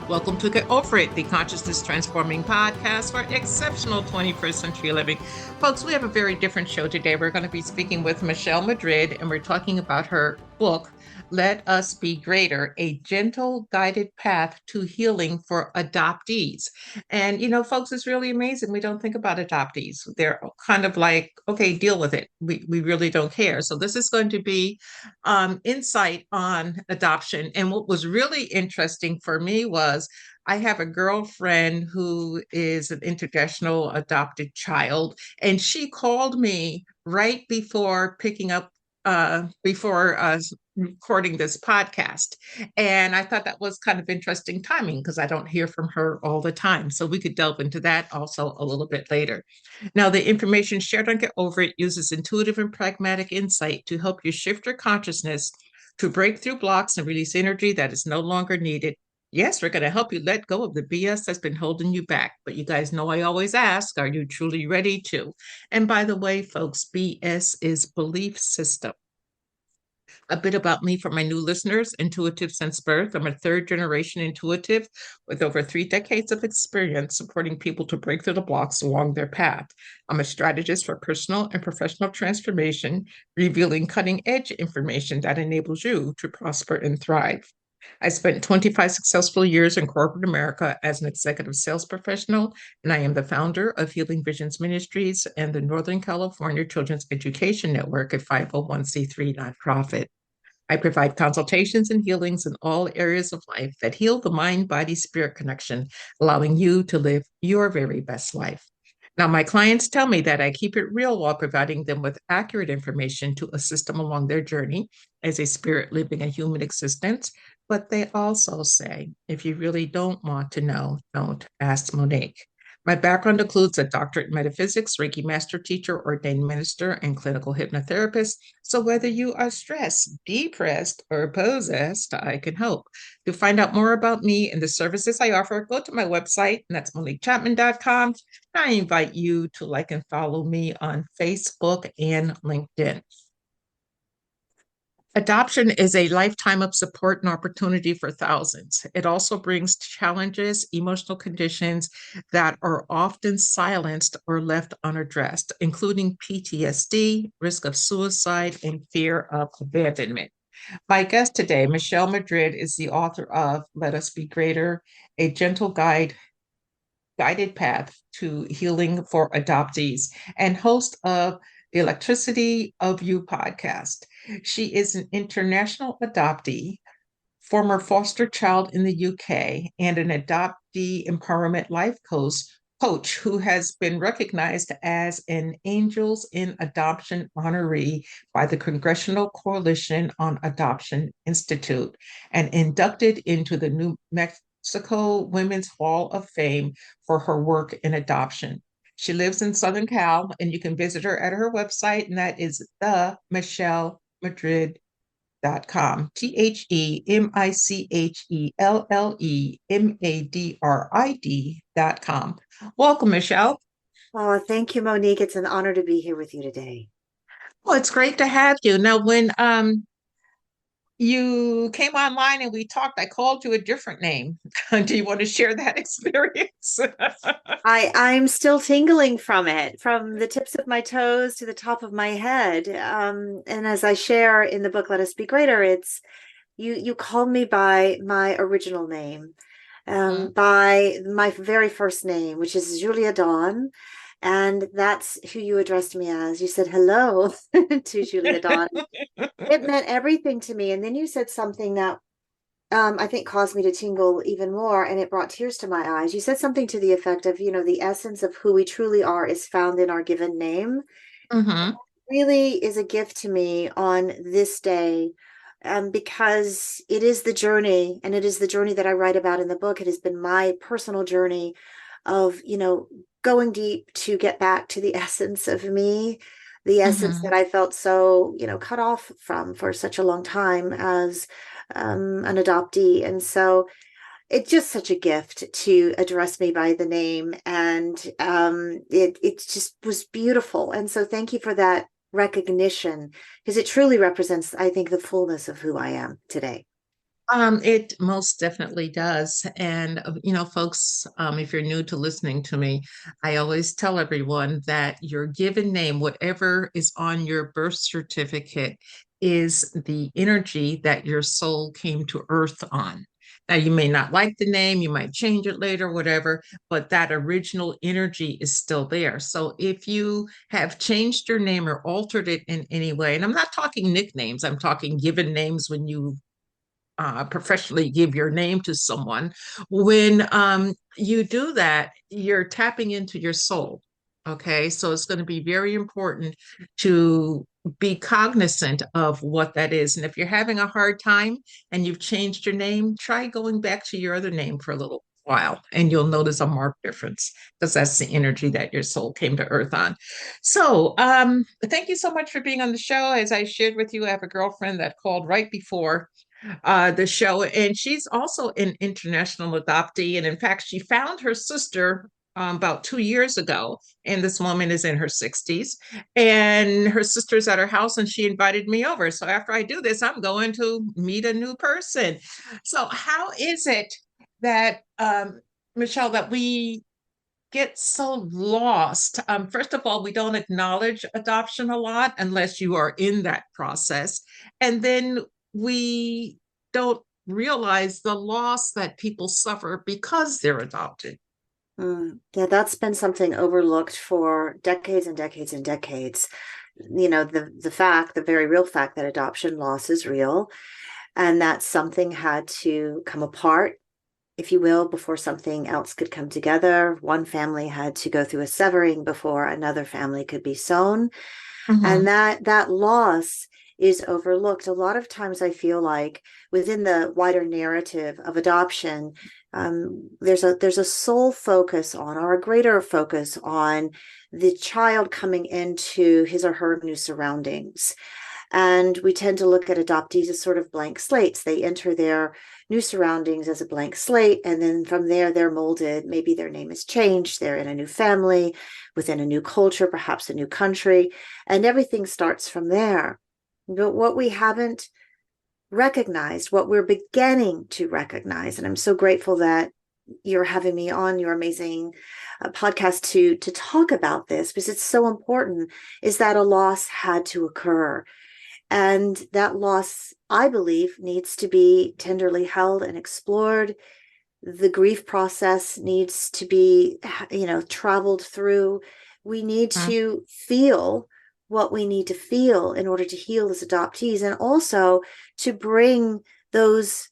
Welcome to Get Over It, the consciousness transforming podcast for exceptional 21st century living. Folks, we have a very different show today. We're going to be speaking with Michelle Madrid, and we're talking about her book, Let Us Be Greater, A Gentle Guided Path to Healing for Adoptees. And, you know, folks, it's really amazing. We don't think about adoptees. They're kind of like, okay, deal with it. We really don't care. So this is going to be insight on adoption. And what was really interesting for me was I have a girlfriend who is an international adopted child, and she called me right before picking up, before recording this podcast. And I thought that was kind of interesting timing because I don't hear from her all the time. So we could delve into that also a little bit later. Now, the information shared on Get Over It uses intuitive and pragmatic insight to help you shift your consciousness to break through blocks and release energy that is no longer needed. Yes, we're going to help you let go of the BS that's been holding you back. But you guys know I always ask, are you truly ready to? And by the way, folks, BS is belief system. A bit about me for my new listeners: intuitive since birth. I'm a third generation intuitive with over 3 decades of experience supporting people to break through the blocks along their path. I'm a strategist for personal and professional transformation, revealing cutting edge information that enables you to prosper and thrive. I spent 25 successful years in corporate America as an executive sales professional, and I am the founder of Healing Visions Ministries and the Northern California Children's Education Network, a 501c3 nonprofit. I provide consultations and healings in all areas of life that heal the mind, body, spirit connection, allowing you to live your very best life. Now, my clients tell me that I keep it real while providing them with accurate information to assist them along their journey as a spirit living a human existence. But they also say, if you really don't want to know, don't ask Monique. My background includes a doctorate in metaphysics, Reiki master teacher, ordained minister, and clinical hypnotherapist. So whether you are stressed, depressed, or possessed, I can help. To find out more about me and the services I offer, go to my website, and that's MoniqueChapman.com. I invite you to like and follow me on Facebook and LinkedIn. Adoption is a lifetime of support and opportunity for thousands. It also brings challenges, emotional conditions that are often silenced or left unaddressed, including PTSD, risk of suicide, and fear of abandonment. My guest today, Michelle Madrid, is the author of Let Us Be Greater, a gentle guided path to healing for adoptees, and host of the Electricity of You podcast. She is an international adoptee, former foster child in the UK, and an adoptee empowerment life coach who has been recognized as an Angels in Adoption Honoree by the Congressional Coalition on Adoption Institute and inducted into the New Mexico Women's Hall of Fame for her work in adoption. She lives in Southern Cal, and you can visit her at her website, and that is themichellemadrid.com. TheMichellellemadrid.com. Welcome, Michelle. Oh, thank you, Monique. It's an honor to be here with you today. Well, it's great to have you. Now, when you came online and we talked, I called you a different name. Do you want to share that experience? I'm still tingling from it, from the tips of my toes to the top of my head. And as I share in the book, Let Us Be Greater, it's you called me by my original name, by my very first name, which is Julia Dawn. And that's who you addressed me as. You said hello to Julia Dawn. It meant everything to me. And then you said something that I think caused me to tingle even more, and it brought tears to my eyes. You said something to the effect of, the essence of who we truly are is found in our given name. Mm-hmm. It really is a gift to me on this day, because it is the journey, and it is the journey that I write about in the book. It has been my personal journey of, going deep to get back to the essence of me, the essence that I felt so, cut off from for such a long time as an adoptee. And so it's just such a gift to address me by the name. And it just was beautiful. And so thank you for that recognition, because it truly represents, I think, the fullness of who I am today. It most definitely does. And, folks, if you're new to listening to me, I always tell everyone that your given name, whatever is on your birth certificate, is the energy that your soul came to earth on. Now, you may not like the name, you might change it later, whatever, but that original energy is still there. So if you have changed your name or altered it in any way, and I'm not talking nicknames, I'm talking given names when you professionally give your name to someone. When you do that, you're tapping into your soul. Okay, so it's going to be very important to be cognizant of what that is. And if you're having a hard time and you've changed your name, try going back to your other name for a little while and you'll notice a marked difference because that's the energy that your soul came to earth on. So, thank you so much for being on the show. As I shared with you, I have a girlfriend that called right before the show. And she's also an international adoptee. And in fact, she found her sister about 2 years ago. And this woman is in her 60s. And her sister's at her house and she invited me over. So after I do this, I'm going to meet a new person. So, how is it that, Michelle, that we get so lost? First of all, we don't acknowledge adoption a lot unless you are in that process. And then we don't realize the loss that people suffer because they're adopted. Yeah, that's been something overlooked for decades and decades and decades. The very real fact that adoption loss is real, and that something had to come apart, if you will, before something else could come together. One family had to go through a severing before another family could be sown. And Mhm. that loss is overlooked. A lot of times I feel like within the wider narrative of adoption, there's a sole focus on, or a greater focus on, the child coming into his or her new surroundings. And we tend to look at adoptees as sort of blank slates. They enter their new surroundings as a blank slate, and then from there they're molded. Maybe their name is changed, they're in a new family, within a new culture, perhaps a new country, and everything starts from there. But what we haven't recognized, what we're beginning to recognize, and I'm so grateful that you're having me on your amazing podcast to talk about this, because it's so important, is that a loss had to occur. And that loss, I believe, needs to be tenderly held and explored. The grief process needs to be, traveled through. We need to feel what we need to feel in order to heal as adoptees, and also to bring those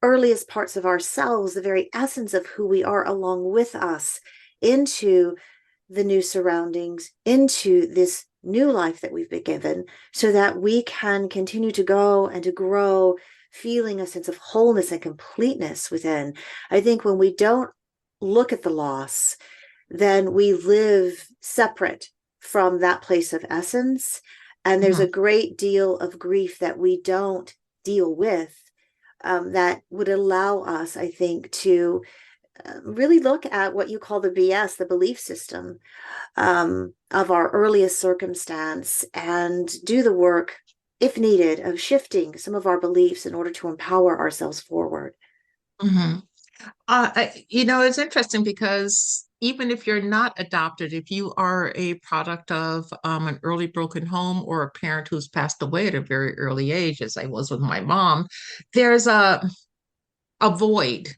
earliest parts of ourselves, the very essence of who we are, along with us into the new surroundings, into this new life that we've been given, so that we can continue to go and to grow, feeling a sense of wholeness and completeness within. I think when we don't look at the loss, then we live separate from that place of essence. And there's a Mhm. great deal of grief that we don't deal with, that would allow us, I think, to really look at what you call the BS, the belief system, of our earliest circumstance, and do the work, if needed, of shifting some of our beliefs in order to empower ourselves forward. Mhm. It's interesting because even if you're not adopted, if you are a product of an early broken home or a parent who's passed away at a very early age, as I was with my mom, there's a void,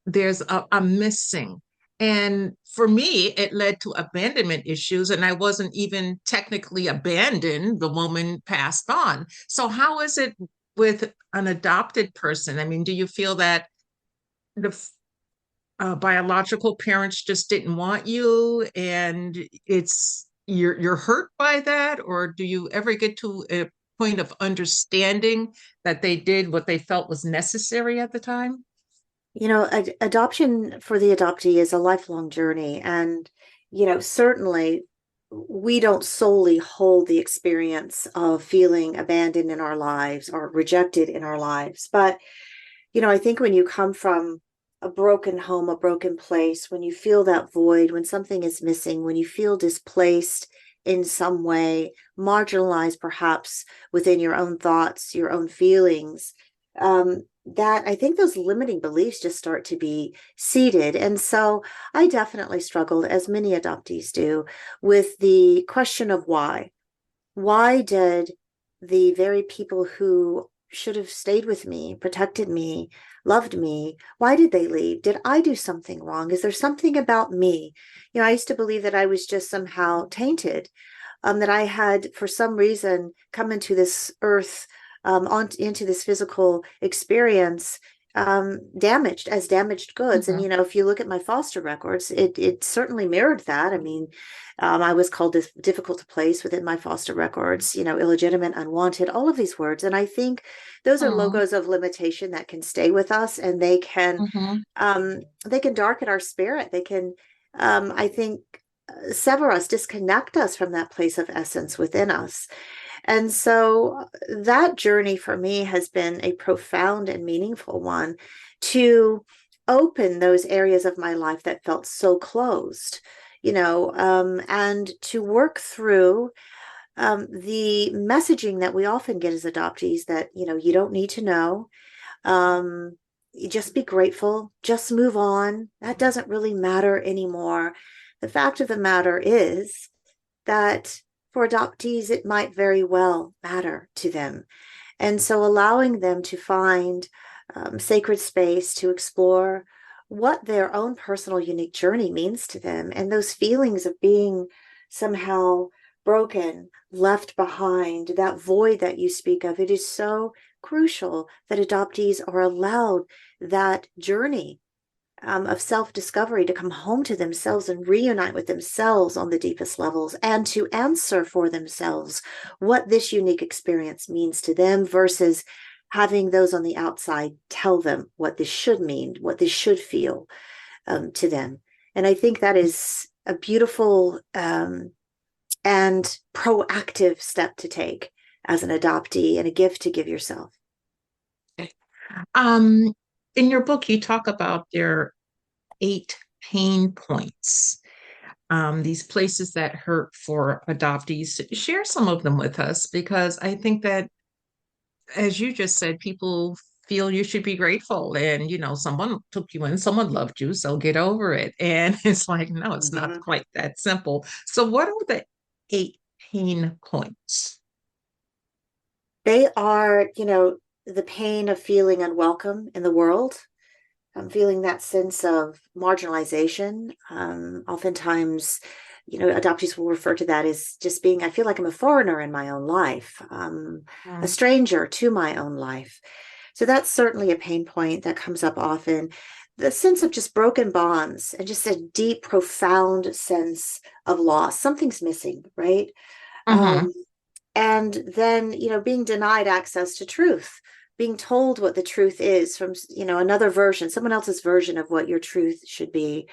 there's a missing. And for me, it led to abandonment issues, and I wasn't even technically abandoned. The woman passed on. So, how is it with an adopted person? I mean, do you feel that the biological parents just didn't want you and you're hurt by that, or do you ever get to a point of understanding that they did what they felt was necessary at the time? Adoption for the adoptee is a lifelong journey. And, certainly we don't solely hold the experience of feeling abandoned in our lives or rejected in our lives. But, I think when you come from a broken home, a broken place, when you feel that void, when something is missing, when you feel displaced in some way, marginalized perhaps within your own thoughts, your own feelings, that I think those limiting beliefs just start to be seated. And so I definitely struggled, as many adoptees do, with the question of why. Why did the very people who should have stayed with me, protected me, loved me, why did they leave? Did I do something wrong? Is there something about me? I used to believe that I was just somehow tainted, that I had, for some reason, come into this earth, into this physical experience, damaged, as damaged goods. And, Mm-hmm. if you look at my foster records, it certainly mirrored that. I mean, I was called difficult to place within my foster records, illegitimate, unwanted, all of these words. And I think those are logos of limitation that can stay with us, and Mm-hmm. they can darken our spirit. They can, I think, sever us, disconnect us from that place of essence within us. And so that journey for me has been a profound and meaningful one, to open those areas of my life that felt so closed, and to work through the messaging that we often get as adoptees, that, you don't need to know. You just be grateful, just move on. That doesn't really matter anymore. The fact of the matter is that for adoptees, it might very well matter to them. And so allowing them to find sacred space to explore what their own personal unique journey means to them, and those feelings of being somehow broken, left behind, that void that you speak of, it is so crucial that adoptees are allowed that journey of self-discovery, to come home to themselves and reunite with themselves on the deepest levels, and to answer for themselves what this unique experience means to them, versus having those on the outside tell them what this should mean, what this should feel to them. And I think that is a beautiful and proactive step to take as an adoptee, and a gift to give yourself. Um, in your book, you talk about their 8 pain points, these places that hurt for adoptees. Share some of them with us, because I think that, as you just said, people feel you should be grateful, and someone took you in, someone loved you, so get over it. And it's like, no, it's not Mhm. quite that simple. So what are the 8 pain points? They are, the pain of feeling unwelcome in the world. I'm feeling that sense of marginalization. Oftentimes, adoptees will refer to that as just being, I feel like I'm a foreigner in my own life, a Mm. stranger to my own life. So that's certainly a pain point that comes up often. The sense of just broken bonds, and just a deep, profound sense of loss. Something's missing, right? Mm-hmm. Um, and then, being denied access to truth, being told what the truth is from, another version, someone else's version of what your truth should be,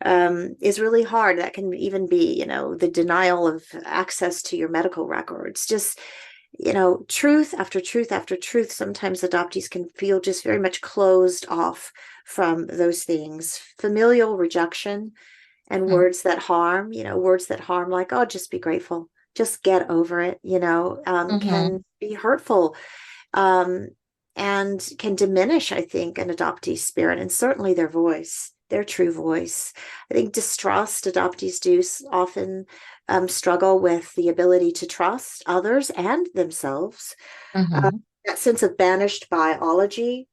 is really hard. That can even be, the denial of access to your medical records. Just, truth after truth after truth. Sometimes adoptees can feel just very much closed off from those things. Familial rejection and words that harm, words that harm, like, oh, just be grateful, just get over it, Mm-hmm. can be hurtful, um, and can diminish, I think, an adoptee's spirit, and certainly their voice, their true voice. I think distrust, adoptees do often struggle with the ability to trust others and themselves. Uh, Mm-hmm. that sense of banished biology,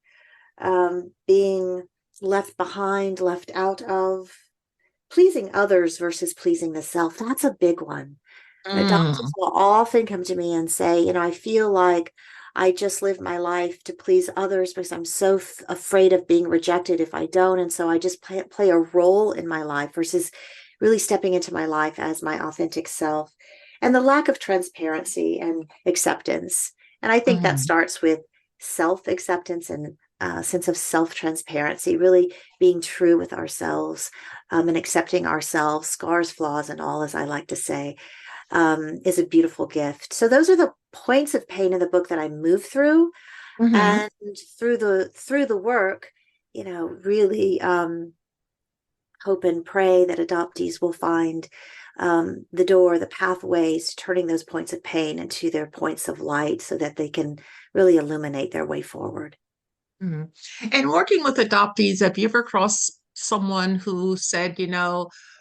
being left behind, left out of, pleasing others versus pleasing the self. That's a big one. And adoptees Mm. will often come to me and say, I feel like I just live my life to please others because I'm so afraid of being rejected if I don't. And so I just play a role in my life versus really stepping into my life as my authentic self. And the lack of transparency and acceptance. And I think that Mm-hmm. starts with self acceptance and a sense of self transparency, really being true with ourselves, and accepting ourselves, scars, flaws, and all, as I like to say, is a beautiful gift. So those are the points of pain in the book that I move through, Mm-hmm. and through the work, really hope and pray that adoptees will find the door, the pathways, turning those points of pain into their points of light, so that they can really illuminate their way forward. Mhm. And working with adoptees, have you ever crossed someone who said,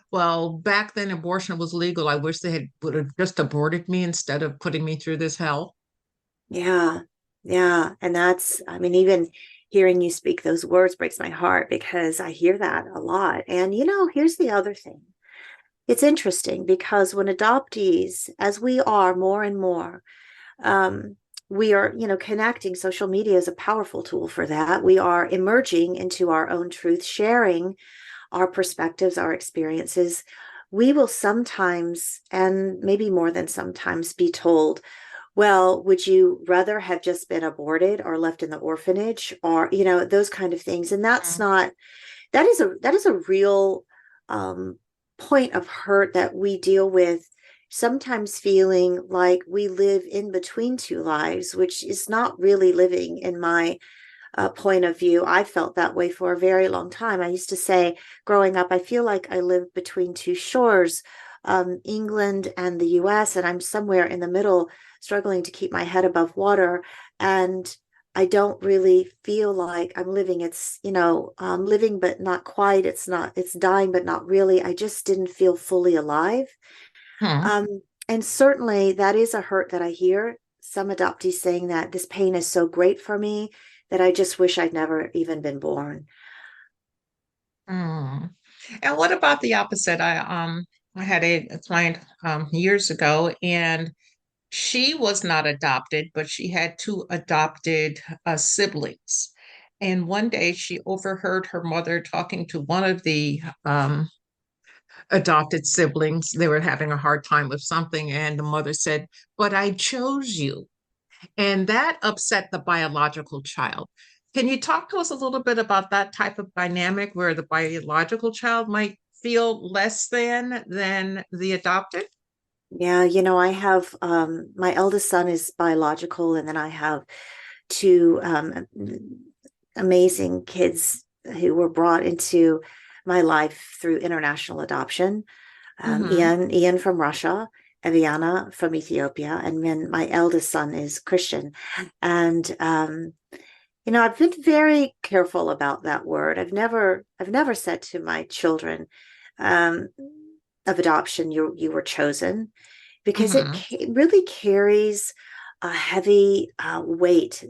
well, back then abortion was legal. I wish they had would have just aborted me instead of putting me through this hell? Yeah. Yeah. And that's, I mean, even hearing you speak those words breaks my heart because I hear that a lot. And, here's the other thing. It's interesting because when adoptees, as we are more and more, um, we are, connecting. Social media is a powerful tool for that. We are emerging into our own truth, sharing our perspectives, our experiences. We will sometimes, and maybe more than sometimes, be told, well, would you rather have just been aborted or left in the orphanage, or those kind of things? And that's Mhm. not, that is a real um point of hurt that we deal with, sometimes feeling like we live in between two lives, which is not really living in my point of view. I felt that way for a very long time. I used to say growing up, I feel like I live between two shores, England and the US, and I'm somewhere in the middle, struggling to keep my head above water. And I don't really feel like I'm living. It's, living, but not quite. It's dying, but not really. I just didn't feel fully alive. Hmm. Um, and certainly that is a hurt that I hear some adoptees saying that this pain is so great for me that I just wish I'd never even been born. Hmm. And what about the opposite? I had a client years ago, and she was not adopted, but she had two adopted siblings. And one day she overheard her mother talking to one of the adopted siblings. They were having a hard time with something, and the mother said, "But I chose you." And that upset the biological child. Can you talk to us a little bit about that type of dynamic where the biological child might feel less than the adopted? Yeah, I have my eldest son is biological, and then I have two amazing kids who were brought into my life through international adoption. Mm-hmm. Ian from Russia, Eviana from Ethiopia, and then my eldest son is Christian. And I've been very careful about that word. I've never said to my children um, of adoption, you were chosen, because it Mm-hmm. really carries a heavy weight.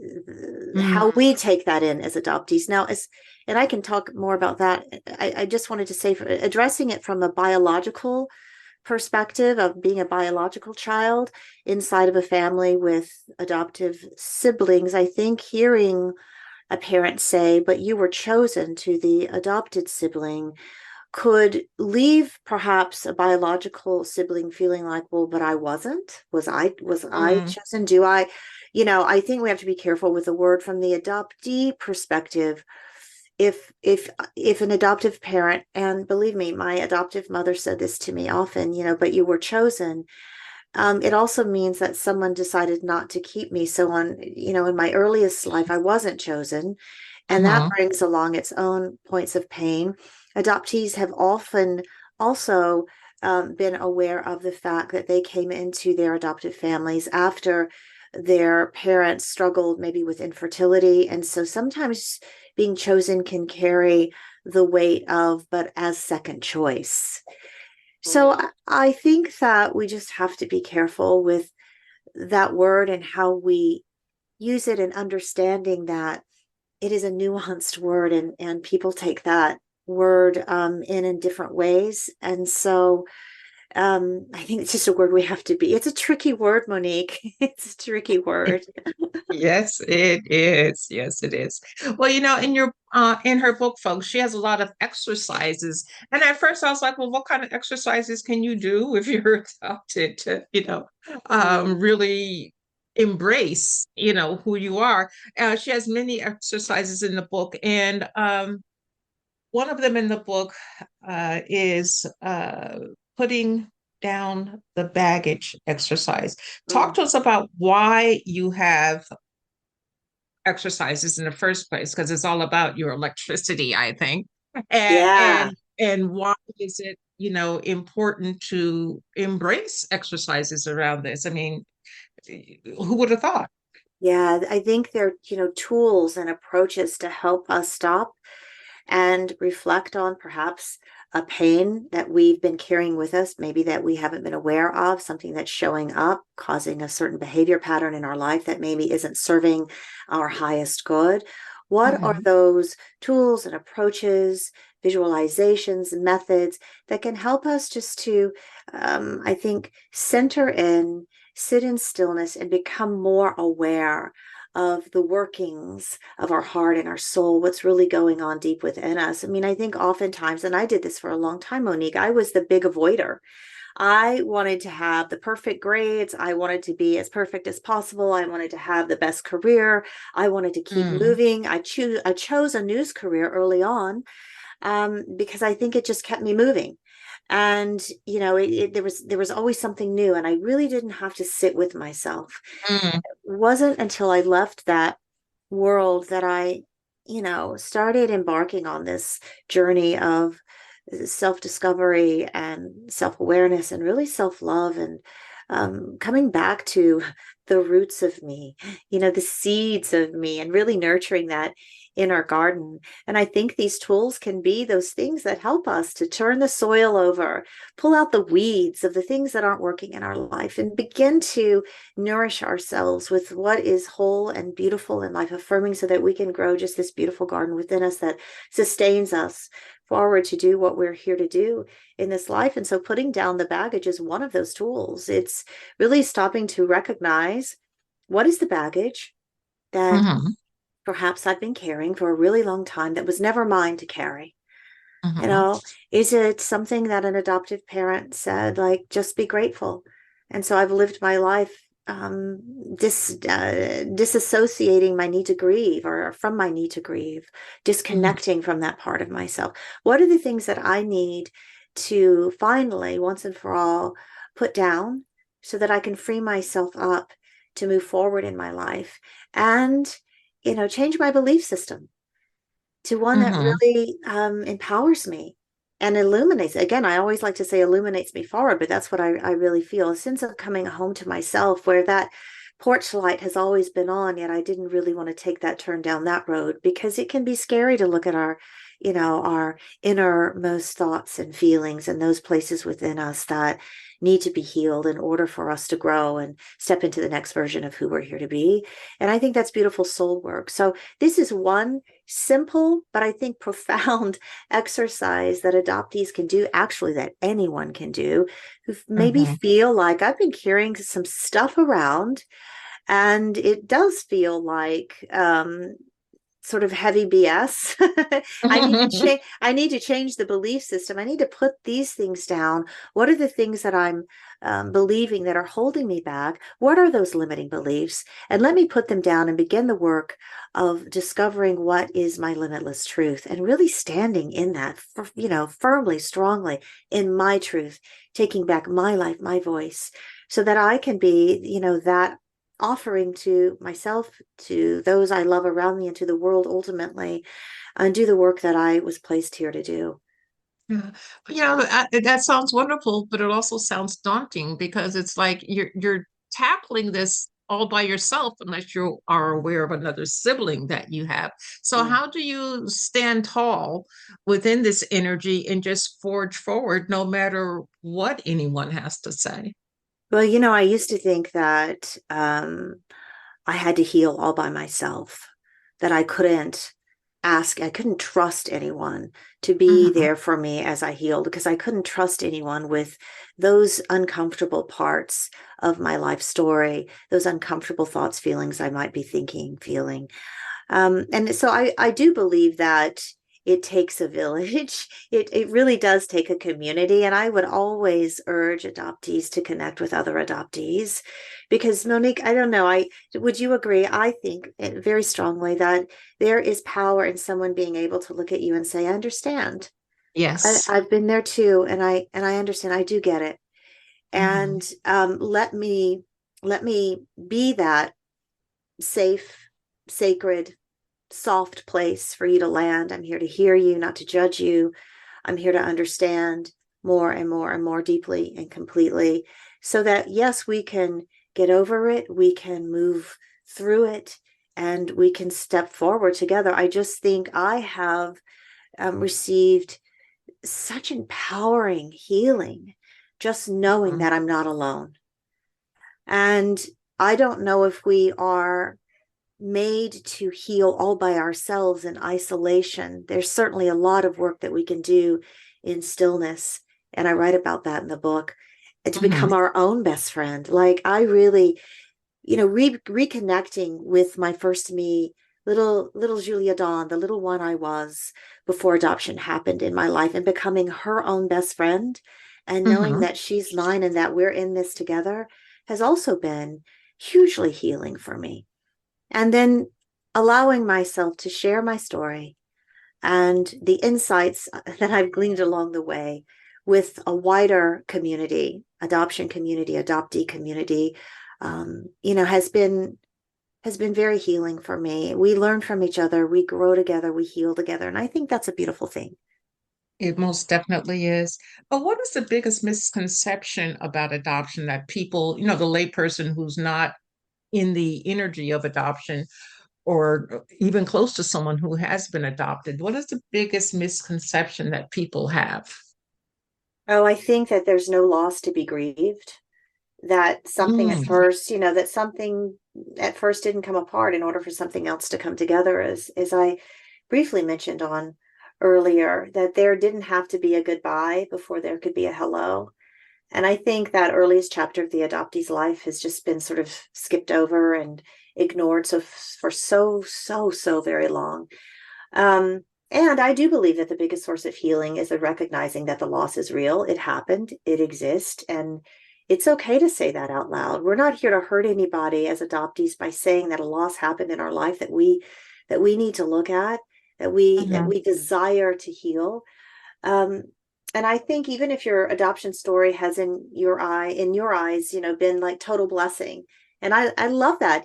How Mm-hmm. we take that in as adoptees now, and I can talk more about that. I just wanted to say, for addressing it from a biological perspective of being a biological child inside of a family with adoptive siblings, I think hearing a parent say, but you were chosen to the adopted sibling, could leave perhaps a biological sibling feeling like, well, but I wasn't. Was I Mm-hmm. chosen? Do I, I think we have to be careful with the word from the adoptee perspective. If an adoptive parent, and believe me, my adoptive mother said this to me often, but you were chosen. It also means that someone decided not to keep me. So in my earliest life, I wasn't chosen, and that Mm-hmm. brings along its own points of pain. Adoptees have often also been aware of the fact that they came into their adoptive families after their parents struggled maybe with infertility. And so sometimes being chosen can carry the weight of, but as second choice. So I think that we just have to be careful with that word and how we use it, and understanding that it is a nuanced word, and people take that word in different ways. And so I think it's just a word we have to be. It's a tricky word, Monique. It's a tricky word. Yes, it is. Yes, it is. Well, in her book, folks, she has a lot of exercises. And at first I was like, well, what kind of exercises can you do if you're adopted to, Mm. really embrace, who you are. She has many exercises in the book. And one of them in the book is putting down the baggage exercise. Talk Mm. to us about why you have exercises in the first place, because it's all about your electricity, I think. And Yeah. and and why is it, important to embrace exercises around this? I mean, who would have thought? Yeah, I think they're, tools and approaches to help us stop and reflect on perhaps a pain that we've been carrying with us, maybe that we haven't been aware of, something that's showing up, causing a certain behavior pattern in our life that maybe isn't serving our highest good. What are Mm-hmm. those tools and approaches, visualizations, methods that can help us just to, I think, center in, sit in stillness, and become more aware of the workings of our heart and our soul, what's really going on deep within us. I mean, I think oftentimes, and I did this for a long time, Monique, I was the big avoider. I wanted to have the perfect grades. I wanted to be as perfect as possible. I wanted to have the best career. I wanted to keep Mm. moving. I chose a news career early on, because I think it just kept me moving. And there was always something new, and I really didn't have to sit with myself. Mm. It wasn't until I left that world that I, started embarking on this journey of self discovery and self awareness and really self love, and coming back to the roots of me, the seeds of me, and really nurturing that inner garden. And I think these tools can be those things that help us to turn the soil over, pull out the weeds of the things that aren't working in our life, and begin to nourish ourselves with what is whole and beautiful and life affirming, so that we can grow just this beautiful garden within us that sustains us forward to do what we're here to do in this life. And so putting down the baggage is one of those tools. It's really stopping to recognize, what is the baggage that Mm-hmm. perhaps I've been carrying for a really long time that was never mine to carry? You Mm-hmm. know, is it something that an adoptive parent said, like, just be grateful? And so I've lived my life, disassociating my need to grieve, or from my need to grieve, Mm-hmm. disconnecting from that part of myself. What are the things that I need to finally, once and for all, put down so that I can free myself up to move forward in my life and, change my belief system to one that Mm-hmm. really empowers me and illuminates. Again, I always like to say illuminates me forward, but that's what I really feel. A sense of coming home to myself, where that porch light has always been on, yet I didn't really want to take that turn down that road, because it can be scary to look at our innermost thoughts and feelings, and those places within us that need to be healed in order for us to grow and step into the next version of who we're here to be. And I think that's beautiful soul work. So this is one simple, but I think profound exercise that adoptees can do, actually, that anyone can do, who maybe Mm-hmm. feel like, I've been carrying some stuff around, and it does feel like sort of heavy BS. I need to change the belief system. I need to put these things down. What are the things that I'm believing that are holding me back? What are those limiting beliefs? And let me put them down and begin the work of discovering what is my limitless truth, and really standing in that, firmly, strongly in my truth, taking back my life, my voice, so that I can be, that offering to myself, to those I love around me, and to the world ultimately, and do the work that I was placed here to do. Yeah. That sounds wonderful, but it also sounds daunting because it's like you're tackling this all by yourself unless you are aware of another sibling that you have. So Yeah. how do you stand tall within this energy and just forge forward no matter what anyone has to say? Well, I used to think that I had to heal all by myself, that I couldn't trust anyone to be Hmm. there for me as I healed, because I couldn't trust anyone with those uncomfortable parts of my life story, those uncomfortable thoughts, feelings I might be thinking, feeling. And so I do believe that it takes a village. It really does take a community. And I would always urge adoptees to connect with other adoptees, because, Monique, I don't know, would you agree? I think very strongly that there is power in someone being able to look at you and say, I understand. Yes. I've been there too, and I understand. I do get it. Hmm. And let me be that safe, sacred, soft place for you to land. I'm here to hear you, not to judge you. I'm here to understand more and more and more deeply and completely, so that, yes, we can get over it. We can move through it and we can step forward together. I just think I have received such empowering healing just knowing that I'm not alone. And I don't know if we are made to heal all by ourselves in isolation. There's certainly a lot of work that we can do in stillness. And I write about that in the book, and to become our own best friend. Like I really, reconnecting with my first me, little Julia Dawn, the little one I was before adoption happened in my life, and becoming her own best friend and knowing that she's mine and that we're in this together has also been hugely healing for me. And then allowing myself to share my story and the insights that I've gleaned along the way with a wider community, adoption community, adoptee community, has been very healing for me. We learn from each other, we grow together, we heal together. And I think that's a beautiful thing. It most definitely is. But what is the biggest misconception about adoption that people, the layperson who's not in the energy of adoption or even close to someone who has been adopted, what is the biggest misconception that people have? Oh, I think that there's no loss to be grieved, that something at first, that something at first didn't come apart in order for something else to come together, as I briefly mentioned on earlier, that there didn't have to be a goodbye before there could be a hello. And I think that earliest chapter of the adoptee's life has just been sort of skipped over and ignored for so very long. And I do believe that the biggest source of healing is the recognizing that the loss is real. It happened, it exists, and it's okay to say that out loud. We're not here to hurt anybody as adoptees by saying that a loss happened in our life that we need to look at, that we desire to heal. And I think even if your adoption story has in your eyes, been like total blessing. And I love that,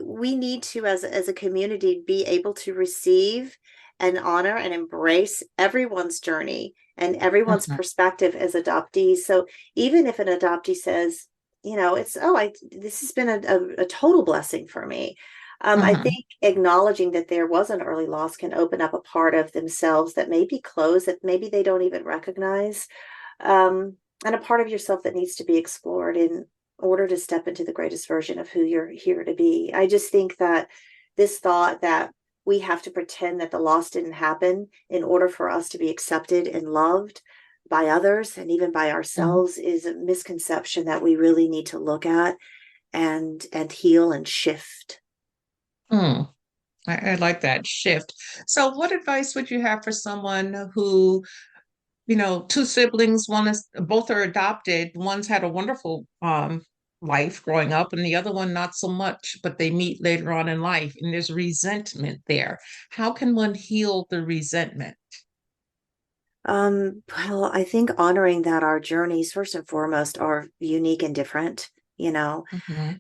we need to, as a community, be able to receive and honor and embrace everyone's journey and everyone's perspective as adoptees. So even if an adoptee says, this has been a total blessing for me. I think acknowledging that there was an early loss can open up a part of themselves that may be closed, that maybe they don't even recognize, and a part of yourself that needs to be explored in order to step into the greatest version of who you're here to be. I just think that this thought that we have to pretend that the loss didn't happen in order for us to be accepted and loved by others and even by ourselves is a misconception that we really need to look at and heal and shift. I like that shift. So, what advice would you have for someone who, two siblings, both are adopted, one's had a wonderful life growing up, and the other one not so much, but they meet later on in life, and there's resentment there. How can one heal the resentment? Well, I think honoring that our journeys, first and foremost, are unique and different,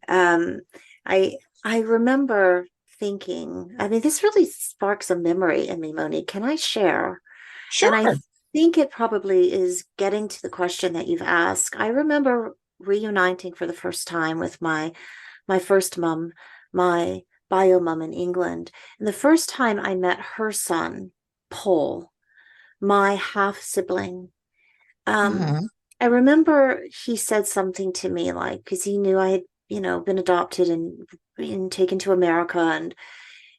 Um, I remember thinking, this really sparks a memory in me, Monique. Can I share? And I Sure. think it probably is getting to the question that you've asked. I remember reuniting for the first time with my first mom, my bio mom in England. And the first time I met her son, Paul, my half sibling. I remember he said something to me like, because he knew I had, been adopted and been taken to America,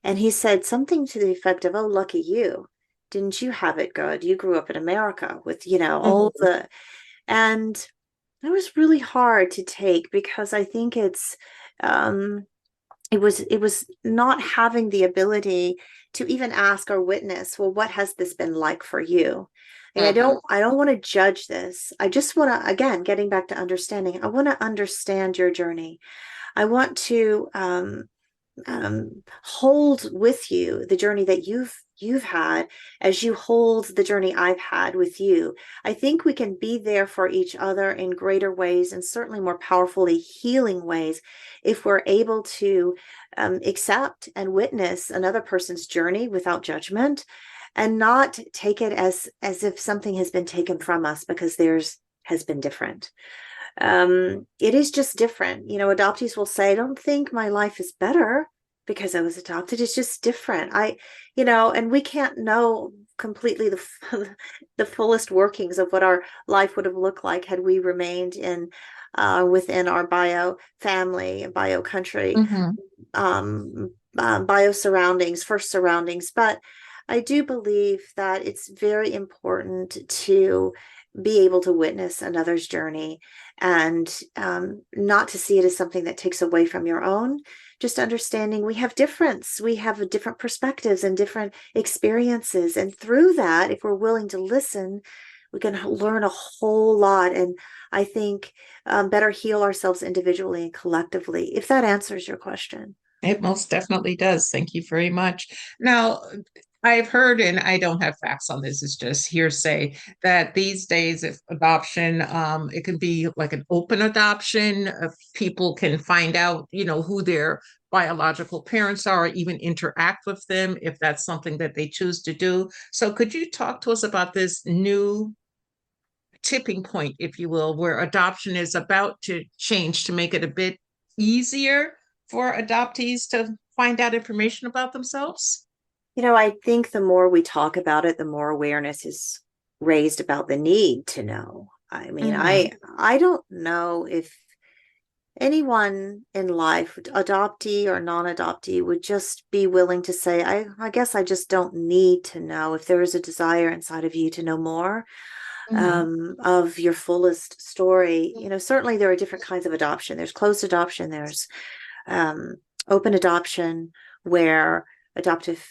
and he said something to the effect of, "Oh, lucky you. Didn't you have it good? You grew up in America with, all the," and it was really hard to take because I think it was not having the ability to even ask or witness, well, what has this been like for you? Like, I don't want to judge this. I just want to, again, getting back to understanding, I want to understand your journey. I want to hold with you the journey that you've had as you hold the journey I've had with you. I think we can be there for each other in greater ways and certainly more powerfully healing ways if we're able to accept and witness another person's journey without judgment and not take it as if something has been taken from us because theirs has been different. it is just different. Adoptees will say, I don't think my life is better because I was adopted. It's just different. And we can't know completely the fullest workings of what our life would have looked like had we remained within our bio family, bio country, Mm-hmm. bio surroundings, first surroundings. But I do believe that it's very important to be able to witness another's journey and not to see it as something that takes away from your own. Just understanding we have different perspectives and different experiences. And through that, if we're willing to listen, we can learn a whole lot. And I think better heal ourselves individually and collectively, if that answers your question. It most definitely does. Thank you very much. Now, I've heard, and I don't have facts on this, it's just hearsay, that these days, if adoption, it can be like an open adoption. People can find out, who their biological parents are, or even interact with them if that's something that they choose to do. So, could you talk to us about this new tipping point, if you will, where adoption is about to change to make it a bit easier for adoptees to find out information about themselves? I think the more we talk about it, the more awareness is raised about the need to know. I mean, Mm-hmm. I don't know if anyone in life, adoptee or non-adoptee, would just be willing to say, I guess I just don't need to know. If there is a desire inside of you to know more Mm-hmm. of your fullest story, certainly there are different kinds of adoption. There's closed adoption, there's um, open adoption, where adoptive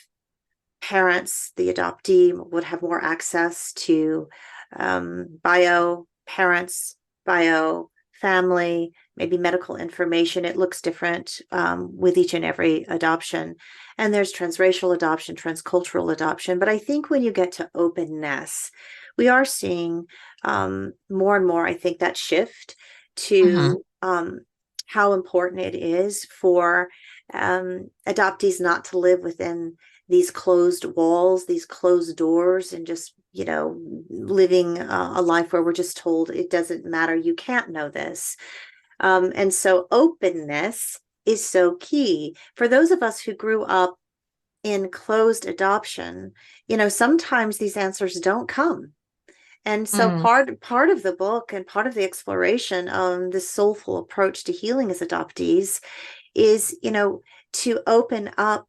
parents, the adoptee, would have more access to bio parents, bio family, maybe medical information. It looks different with each and every adoption. And there's transracial adoption, transcultural adoption. But I think when you get to openness, we are seeing more and more, I think, that shift Mm-hmm. to how important it is for adoptees not to live within these closed walls, these closed doors, and just, living a life where we're just told it doesn't matter, you can't know this. And so openness is so key. For those of us who grew up in closed adoption, sometimes these answers don't come. And so Mm-hmm. part of the book and part of the exploration of this soulful approach to healing as adoptees is, to open up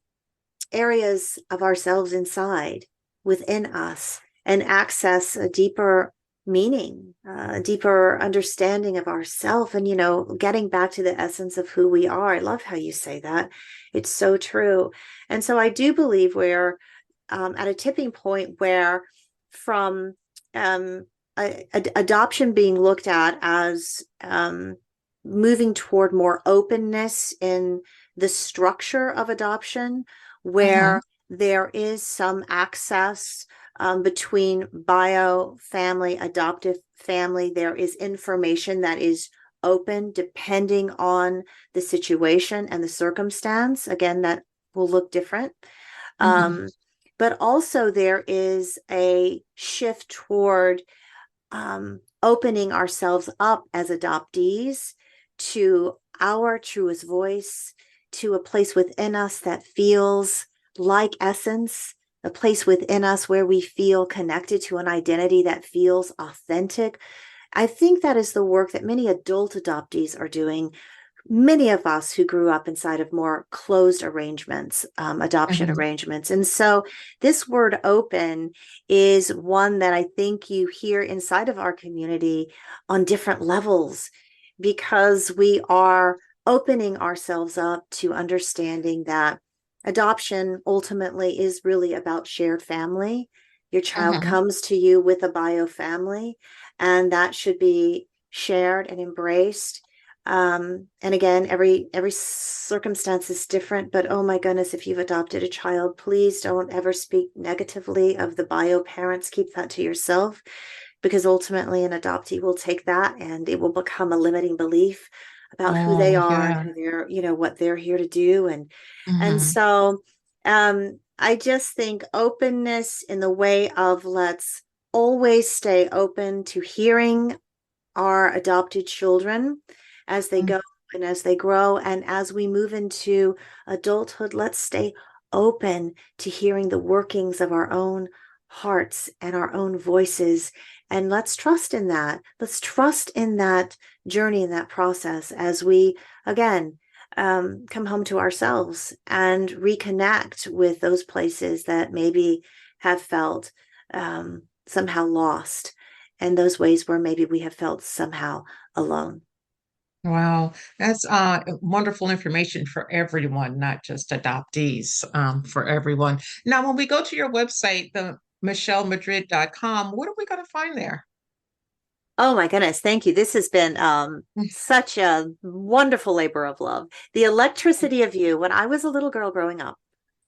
areas of ourselves inside within us and access a deeper meaning, a deeper understanding of ourself, and getting back to the essence of who we are. I love how you say that. It's so true. And so I do believe we're at a tipping point where, from adoption being looked at as moving toward more openness in the structure of adoption, Mm-hmm. where there is some access between bio family, adoptive family. There is information that is open depending on the situation and the circumstance. Again, that will look different. Mm-hmm. Um, but also there is a shift toward opening ourselves up as adoptees to our truest voice, to a place within us that feels like essence, a place within us where we feel connected to an identity that feels authentic. I think that is the work that many adult adoptees are doing. Many of us who grew up inside of more closed arrangements, adoption Mm-hmm. arrangements. And so this word open is one that I think you hear inside of our community on different levels, because we are opening ourselves up to understanding that adoption ultimately is really about shared family. Your child Mm-hmm. comes to you with a bio family, and that should be shared and embraced. And again, every circumstance is different, but oh my goodness, if you've adopted a child, please don't ever speak negatively of the bio parents. Keep that to yourself, because ultimately an adoptee will take that and it will become a limiting belief about who they Oh, are and yeah. who they're, what they're here to do. And Mm-hmm. so I just think openness in the way of, let's always stay open to hearing our adopted children as they go and as they grow. And as we move into adulthood, let's stay open to hearing the workings of our own hearts and our own voices. And let's trust in that. Let's trust in that journey, in that process, as we, again, come home to ourselves and reconnect with those places that maybe have felt somehow lost, and those ways where maybe we have felt somehow alone. Wow, that's wonderful information for everyone, not just adoptees, for everyone. Now, when we go to your website, the michellemadrid.com, what are we going to find there? Oh my goodness, thank you. This has been such a wonderful labor of love. The electricity of you. When I was a little girl growing up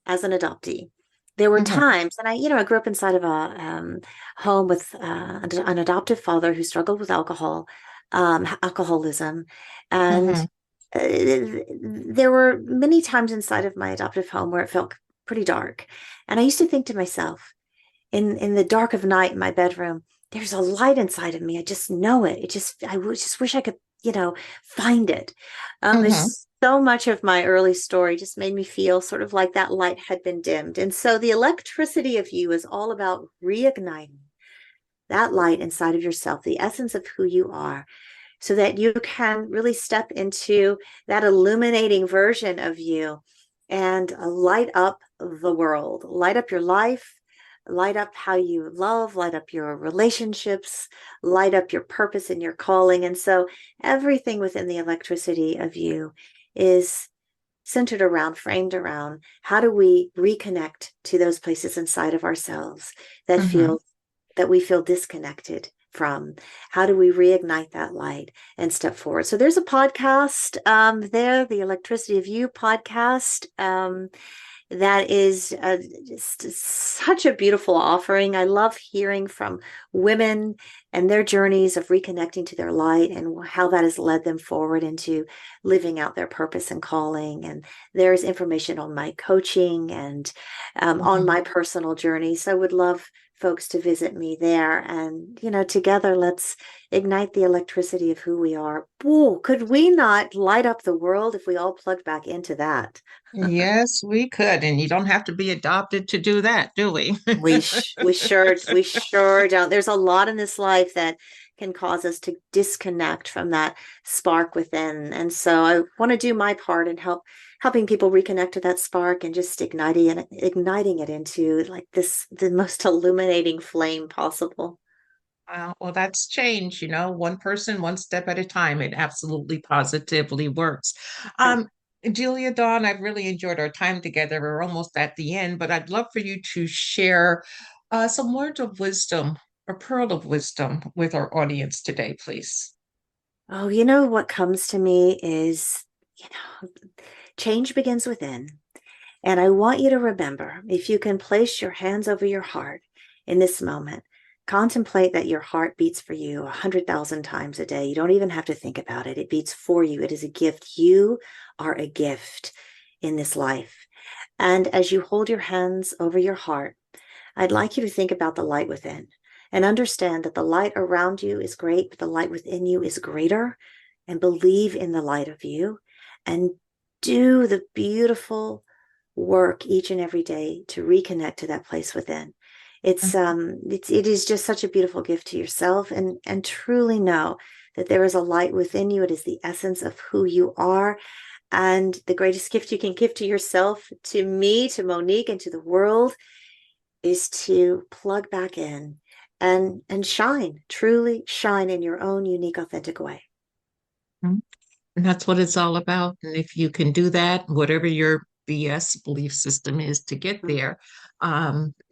as an adoptee, there were Mhm, times, and I grew up inside of a home with an adoptive father who struggled with alcoholism, and mhm, there were many times inside of my adoptive home where it felt pretty dark, and I used to think to myself, in the dark of night in my bedroom, there's a light inside of me. I just know it. Just wish I could, find it. mhm, There's so much of my early story just made me feel sort of like that light had been dimmed. And so the electricity of you is all about reigniting that light inside of yourself, the essence of who you are, so that you can really step into that illuminating version of you and light up the world, light up your life, light up how you love, light up your relationships, light up your purpose and your calling. And so everything within the electricity of you is centered around, framed around, how do we reconnect to those places inside of ourselves that mhm. feel that we feel disconnected from? How do we reignite that light and step forward? So there's a podcast there, the Electricity of You podcast. That is just such a beautiful offering. I love hearing from women and their journeys of reconnecting to their light and how that has led them forward into living out their purpose and calling. And there's information on my coaching and on Mhm. my personal journey. So I would love folks to visit me there. And, together, let's ignite the electricity of who we are. Ooh, could we not light up the world if we all plugged back into that? Yes, we could. And you don't have to be adopted to do that, do we? We sure don't. There's a lot in this life that can cause us to disconnect from that spark within. And so I want to do my part and helping people reconnect to that spark and just igniting it into like the most illuminating flame possible. Well, that's change, one person, one step at a time. It absolutely positively works. And Um, Julia Dawn, I've really enjoyed our time together. We're almost at the end, but I'd love for you to share some words of wisdom, a pearl of wisdom with our audience today, please. oh, what comes to me is, you know, change begins within. And I want you to remember, if you can place your hands over your heart in this moment, contemplate that your heart beats for you 100,000 times a day. You don't even have to think about it. It beats for you. It is a gift. You are a gift in this life. And as you hold your hands over your heart, I'd like you to think about the light within and understand that the light around you is great, but the light within you is greater. And believe in the light of you and do the beautiful work each and every day to reconnect to that place within. It is just such a beautiful gift to yourself, and truly know that there is a light within you. It is the essence of who you are. And the greatest gift you can give to yourself, to me, to Monique, and to the world is to plug back in and shine, truly shine in your own unique, authentic way. Mhm. And that's what it's all about. And if you can do that, whatever your BS belief system is to get there,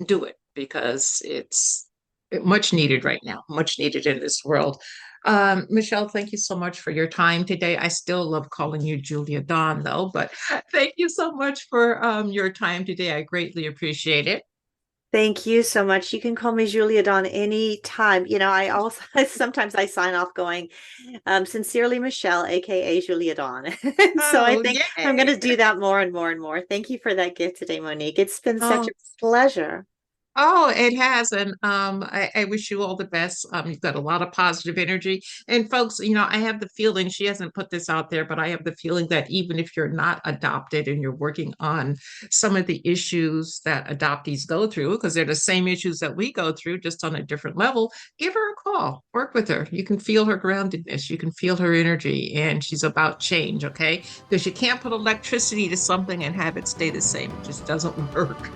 do it because it's much needed right now, much needed in this world. Michelle, thank you so much for your time today. I still love calling you Julia Dawn, though, but thank you so much for your time today. I greatly appreciate it. Thank you so much. You can call me Julia Dawn anytime. I also sometimes I sign off going, sincerely Michelle, aka Julia Dawn. And so I Oh, think I'm going yay. to do that more and more and more. Thank you for that gift today, Monique. It's been such Oh, a pleasure. Oh, it has. And I wish you all the best. You've got a lot of positive energy. And folks, I have the feeling she hasn't put this out there, but I have the feeling that even if you're not adopted and you're working on some of the issues that adoptees go through, because they're the same issues that we go through, just on a different level, give her a call, work with her. You can feel her groundedness, you can feel her energy, and she's about change, okay? Because you can't put electricity to something and have it stay the same. It just doesn't work.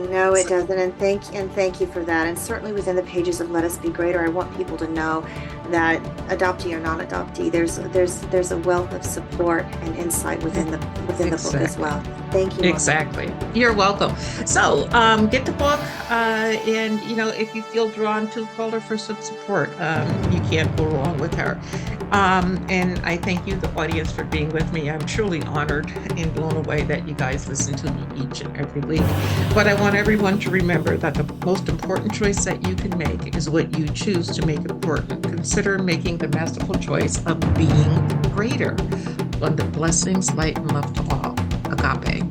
No, it doesn't. And thank you for that. And certainly within the pages of Let Us Be Greater, I want people to know that adoptee or non-adoptee, there's a wealth of support and insight within the book as well. Thank you. Exactly. You're welcome. So get the book, and if you feel drawn to, call her for some support. You can't go wrong with her. And I thank you, the audience, for being with me. I'm truly honored and blown away that you guys listen to me each and every week. But I want everyone to remember that the most important choice that you can make is what you choose to make important. Consider making the masterful choice of being greater. Love, blessings, light, and love to all. Agape.